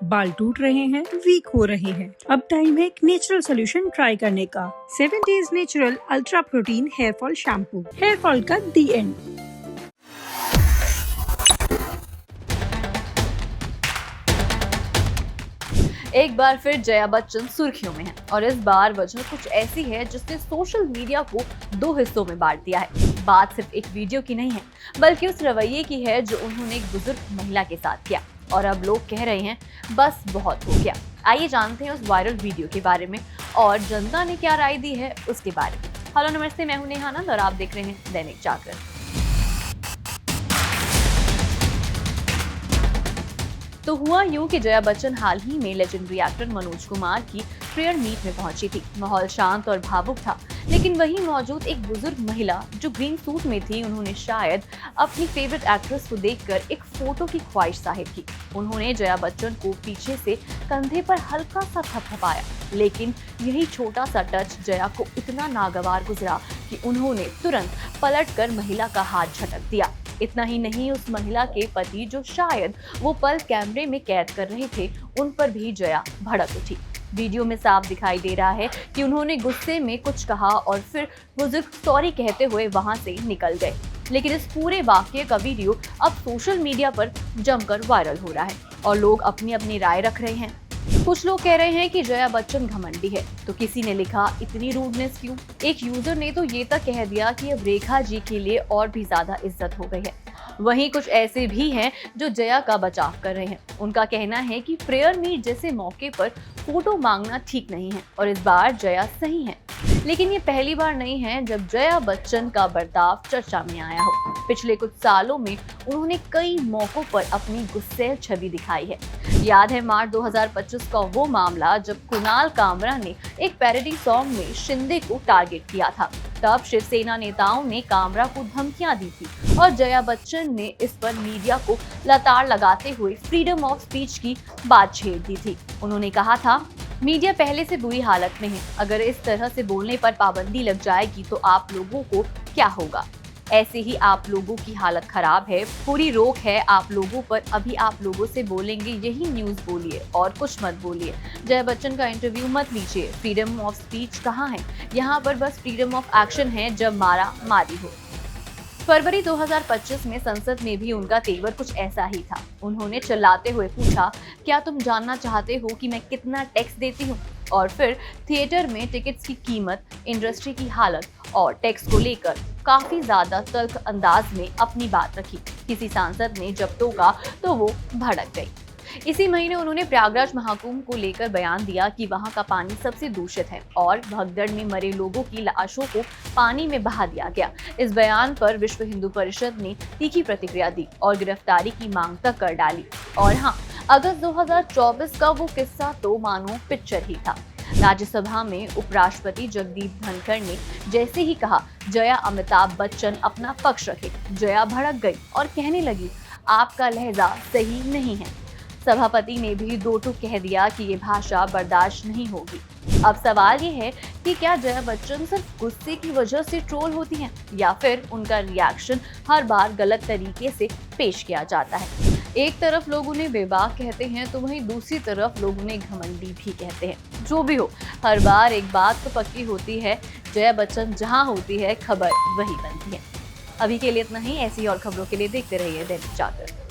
बाल टूट रहे हैं, वीक हो रहे हैं। अब टाइम है एक नेचुरल सोल्यूशन ट्राई करने का। 7 Days natural ultra protein hair fall shampoo. Hair fall का दी एंड। एक बार फिर जया बच्चन सुर्खियों में है और इस बार वजह कुछ ऐसी है जिसने सोशल मीडिया को दो हिस्सों में बांट दिया है। बात सिर्फ एक वीडियो की नहीं है, बल्कि उस रवैये की है जो उन्होंने एक बुजुर्ग महिला के साथ किया और अब लोग कह रहे हैं बस बहुत हो गया। आइए जानते हैं उस वायरल वीडियो के बारे में और जनता ने क्या राय दी है उसके बारे में। हेलो नमस्ते, मैं हूं नेहा आनंद और आप देख रहे हैं दैनिक जागरण। तो हुआ यूं कि जया बच्चन हाल ही में लेजेंडरी एक्टर मनोज कुमार की प्रेयर मीट में पहुंची थी। माहौल शांत और भावुक था, लेकिन वहीं मौजूद एक बुजुर्ग महिला जो ग्रीन सूट में थी, उन्होंने शायद अपनी फेवरेट एक्ट्रेस को देखकर एक फोटो की ख्वाहिश जाहिर की। उन्होंने जया बच्चन को पीछे से कंधे पर हल्का सा थपथपाया, लेकिन यही छोटा सा टच जया को इतना नागवार गुजरा कि उन्होंने तुरंत पलटकर महिला का हाथ झटक दिया। इतना ही नहीं, उस महिला के पति जो शायद वो पल कैमरे में कैद कर रहे थे, उन पर भी जया भड़क उठी। वीडियो में साफ दिखाई दे रहा है कि उन्होंने गुस्से में कुछ कहा और फिर बुजुर्ग सॉरी कहते हुए वहां से निकल गए। लेकिन इस पूरे वाकये का वीडियो अब सोशल मीडिया पर जमकर वायरल हो रहा है और लोग अपनी अपनी राय रख रहे हैं। कुछ लोग कह रहे हैं कि जया बच्चन घमंडी है, तो किसी ने लिखा इतनी रूडनेस क्यों। एक यूजर ने तो ये तक कह दिया कि अब रेखा जी के लिए और भी ज्यादा इज्जत हो गई है। वहीं कुछ ऐसे भी हैं जो जया का बचाव कर रहे हैं। उनका कहना है कि प्रेयर मीट जैसे मौके पर फोटो मांगना ठीक नहीं है और इस बार जया सही है। लेकिन ये पहली बार नहीं है जब जया बच्चन का बर्ताव चर्चा में आया हो। पिछले कुछ सालों में उन्होंने कई मौकों पर अपनी गुस्सैल छवि दिखाई है। याद है मार्च 2025 का वो मामला जब कुणाल कामरा ने एक पैरोडी सॉन्ग में शिंदे को टारगेट किया था। तब शिवसेना नेताओं ने कामरा को धमकियां दी थी और जया बच्चन ने इस पर मीडिया को लताड़ लगाते हुए फ्रीडम ऑफ स्पीच की बात छेड़ दी थी। उन्होंने कहा था, मीडिया पहले से बुरी हालत में है, अगर इस तरह से बोलने पर पाबंदी लग जाएगी तो आप लोगों को क्या होगा। ऐसे ही आप लोगों की हालत खराब है, पूरी रोक है आप लोगों पर। अभी आप लोगों से बोलेंगे यही न्यूज़ बोलिए और कुछ मत बोलिए। जया बच्चन का इंटरव्यू मत लीजिए। फ्रीडम ऑफ स्पीच कहाँ है? यहाँ पर बस फ्रीडम ऑफ एक्शन है जब मारा मारी हो। फरवरी 2025 में संसद में भी उनका तेवर कुछ ऐसा ही था। उन्होंने चिल्लाते हुए पूछा, क्या तुम जानना चाहते हो कि मैं कितना टैक्स देती हूँ? और फिर थिएटर में टिकट्स की कीमत, इंडस्ट्री की हालत और टैक्स को लेकर काफी ज्यादा तल्ख अंदाज में अपनी बात रखी। किसी सांसद ने जब टोका तो वो भड़क गई। इसी महीने उन्होंने प्रयागराज महाकुंभ को लेकर बयान दिया कि वहां का पानी सबसे दूषित है और भगदड़ में मरे लोगों की लाशों को पानी में बहा दिया गया। इस बयान पर विश्व हिंदू परिषद ने तीखी प्रतिक्रिया दी और गिरफ्तारी की मांग तक कर डाली। और हाँ, अगस्त 2024 का वो किस्सा तो मानो पिक्चर ही था। राज्यसभा में उपराष्ट्रपति जगदीप धनखड़ ने जैसे ही कहा जया अमिताभ बच्चन अपना पक्ष रखे, जया भड़क गई और कहने लगी, आपका लहजा सही नहीं है। सभापति ने भी दो टूक कह दिया कि ये भाषा बर्दाश्त नहीं होगी। अब सवाल ये है कि क्या जया बच्चन सिर्फ गुस्से की वजह से ट्रोल होती हैं या फिर उनका रिएक्शन हर बार गलत तरीके से पेश किया जाता है। एक तरफ लोग उन्हें बेबाक कहते हैं तो वहीं दूसरी तरफ लोग उन्हें घमंडी भी कहते हैं। जो भी हो, हर बार एक बात तो पक्की होती है, जया बच्चन जहां होती है खबर वही बनती है। अभी के लिए इतना ही। ऐसी और खबरों के लिए देखते रहिए दैनिक जागरण।